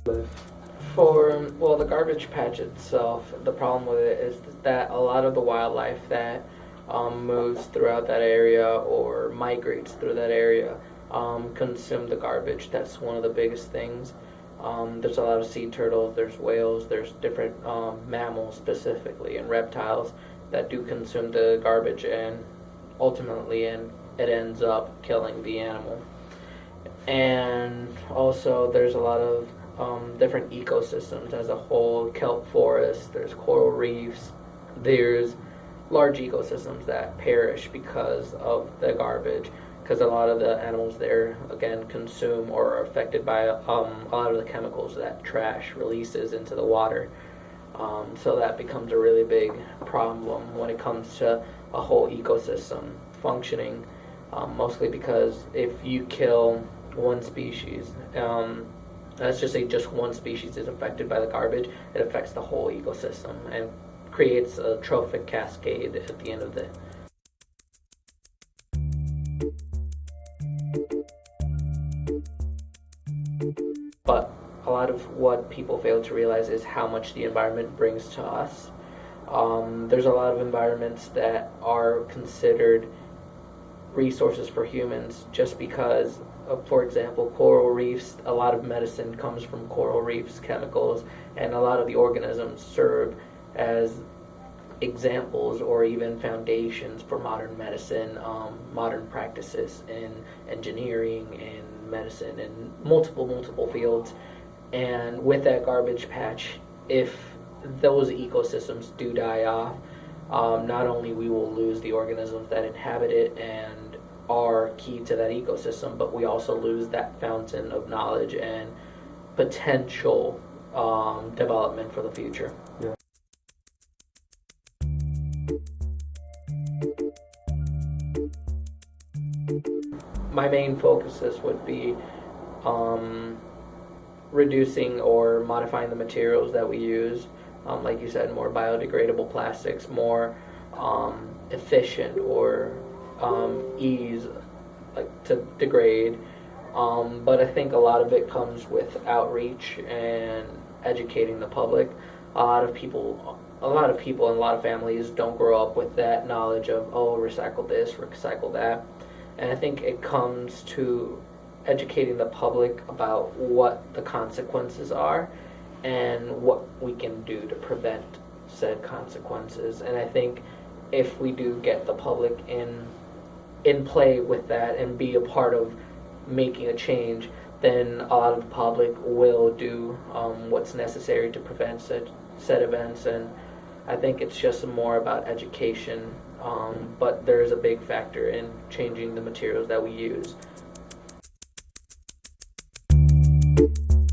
Well, the garbage patch itself, the problem with it is that a lot of the wildlife that moves throughout that area or migrates through that area consume the garbage. That's one of the biggest things. There's a lot of sea turtles, there's whales, there's different mammals specifically, and reptiles that do consume the garbage, and ultimately it ends up killing the animal. And also there's a lot of different ecosystems as a whole, kelp forests, there's coral reefs, there's large ecosystems that perish because of the garbage, because a lot of the animals there, again, consume or are affected by a lot of the chemicals that trash releases into the water. So that becomes a really big problem when it comes to a whole ecosystem functioning, mostly because if you kill one species, let's just say just one species is affected by the garbage, it affects the whole ecosystem and creates a trophic cascade at the end of the. But a lot of what people fail to realize is how much the environment brings to us. There's a lot of environments that are considered resources for humans just because, for example, coral reefs, a lot of medicine comes from coral reefs, chemicals, and a lot of the organisms serve as examples or even foundations for modern medicine, modern practices in engineering and medicine and multiple fields. And with that garbage patch, if those ecosystems do die off, not only we will lose the organisms that inhabit it and are key to that ecosystem, but we also lose that fountain of knowledge and potential development for the future. Yeah. My main focuses would be reducing or modifying the materials that we use. Like you said, more biodegradable plastics, more efficient or ease to degrade. But I think a lot of it comes with outreach and educating the public. A lot of people and a lot of families don't grow up with that knowledge of, oh, recycle this, recycle that. And I think it comes to educating the public about what the consequences are and what we can do to prevent said consequences. And I think if we do get the public in play with that and be a part of making a change, then a lot of the public will do what's necessary to prevent said events. And I think it's just more about education, but there is a big factor in changing the materials that we use.